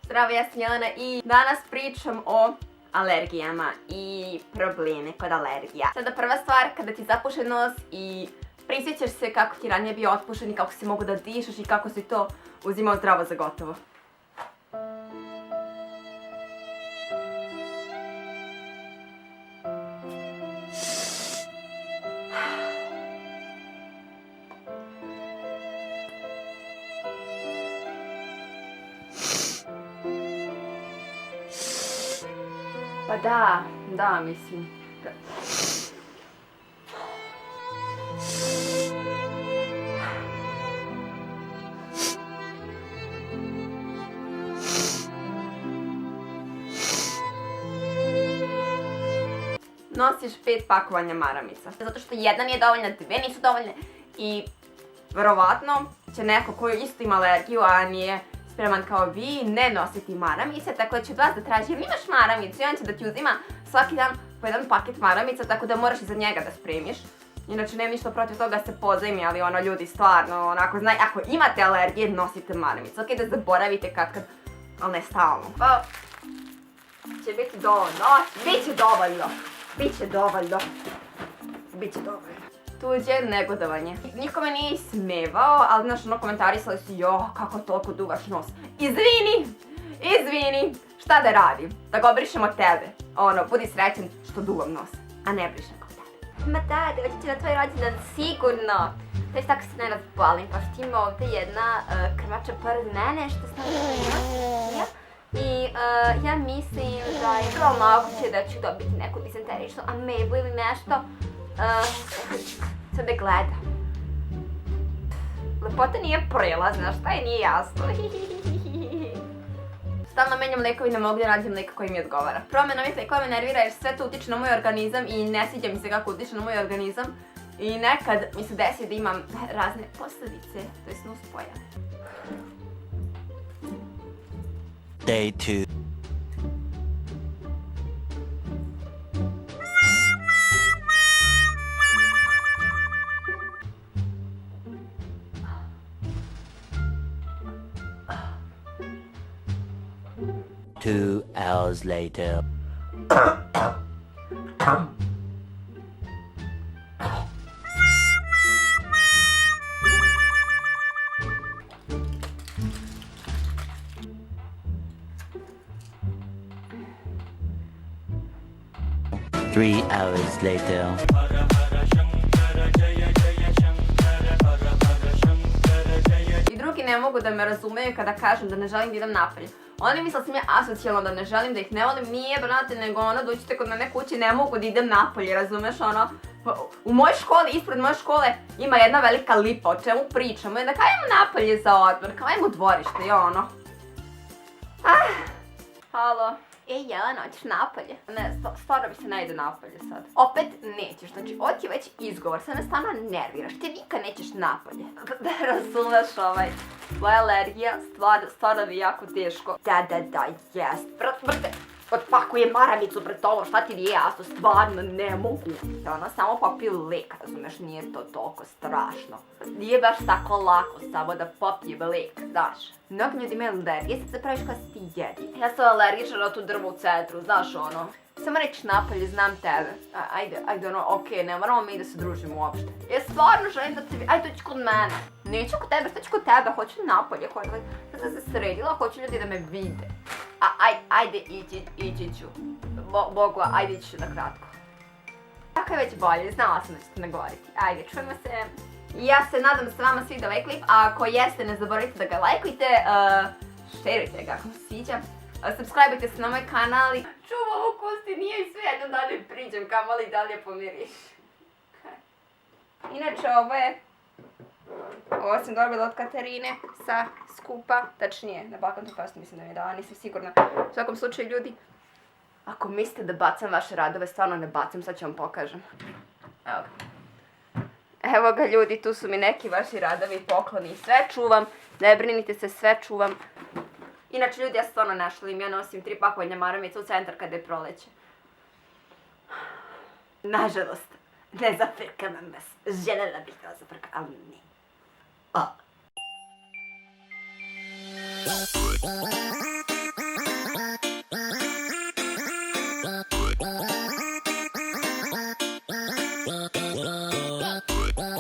Zdravo, ja sam Jelena i danas pričam o alergijama i probleme kod alergija. Sada prva stvar, kada ti zapuše nos i prisjećaš se kako ti ranije bio otpušen i kako si mogu da dišeš i kako si to uzimao zdravo za gotovo. Pa da, mislim. Nosiš 5 pakovanja maramica. Zato što jedna nije dovoljna, dve nisu dovoljne i verovatno će neko koji isto ima alergiju, a nije spreman kao vi, ne nositi maramice, tako da će od vas da traži, jer imaš maramicu i on će da ti uzima svaki dan po jedan paket maramica, tako da moraš i za njega da spremiš. Inače, nemam ništa protiv toga da se pozajmi, ali ono, ljudi, stvarno, onako, znaj, ako imate alergije, nosite maramice. Okej, da zaboravite kad, ali ne stalno. Pa, će biti dovoljno, biće dovoljno. Tuđe negodovanje. Niko me nije ismevao, ali znaš, ono, komentarisali su, kako toliko duvaš nos. Izvini, šta da radim? Da ga obrišem od tebe. Ono, budi srećen što duvam nos, a ne brišem kod tebe. Ma da, doći će na tvoj rođendan, sigurno. Već tako se ne razbolim, pa što ima ovdje jedna krmača pored mene, što sam ima. I ja mislim da je vrlo moguće da ću dobiti neku disenteričnu amebu ili nešto. Sad me gleda. Lepota nije prelazna, šta je, nije jasno. Stalno menjam lekove i ne mogu da nađem leka koji mi odgovara. Promjena ovih lekova me nervira jer sve to utiče na moj organizam i ne sviđa mi se kako utiče na moj organizam. I nekad mi se desi da imam razne posljedice, to je nuspojave. Day 2. Two hours later. Three hours later. I drugi ne mogu da me razumeju kada kažem da ne želim da idem napolje. Oni misle da sam ja asocijalna, da ne želim, da ih ne volim, nije, brate, nego ono, dođite kod mene kući, ne mogu da idem napolje, razumeš, ono. U mojoj školi, ispred moje škole, ima jedna velika lipa, o čemu pričamo, i da kao ajmo napolje za odmor, kao ajmo u dvorište, i ono. Halo. Ej, Jelena, hoćeš napolje? Ne, stvarno mi se ne ide napolje sad. Opet nećeš, znači ovo ti je već izgovor, sad me stvarno nerviraš, ti nikad nećeš napolje. Da razumeš tvoja alergija, stvarno mi je jako teško. Da, jest, brate, otpakujem maramicu pred ovo, šta ti nije jasno, stvarno ne mogu. Da ono samo popiju lek, razumeš, nije to toliko strašno. Nije baš tako lako samo da popijem lek, znaš. Mnogi ljudi imaju alergije, sad se praviš kao si ti jedi. Ja sam alergična na tu drvu u centru, znaš ono. Samo reći napolje, znam tebe. Ajde ono, okej, ne moramo mi da se družimo uopšte. Ja stvarno želim da te vidim, ajde doći kod mene. Neću kod tebe, šta ću kod tebe, hoću napolje, sad sam se sredila, hoću ljudi da me vide. Ajde, ići ću. Bogu, ajde ići ću na kratko. Tako je već bolje, znala sam da ćete nagovoriti. Ajde, čujemo se. Ja se nadam da se vama sviđa ovaj klip, a ako jeste, ne zaboravite da ga lajkujte, šerujte ga ako se sviđa, subscribeujte se na moj kanal i čuvam ovo kosti, nije i sve jedno da li priđem, kamoli dalje pomiriš. Inače, ovo sam dobila od Katarine sa skupa, tačnije, na Balkan Fest mislim da mi je dala, nisam sigurna. U svakom slučaju, ljudi, ako mislite da bacam vaše radove, stvarno ne bacam, sad ću vam pokažem. Evo ga. Evo ga, ljudi, tu su mi neki vaši radovi, pokloni i sve čuvam. Ne brinite se, sve čuvam. Inače, ljudi, ja stvarno ne šalim, ja nosim 3 pakovanja maramica u centar kada je proleće. Nažalost, ne zafrkavam vas. Želela bih da vas zafrkam, ali ne.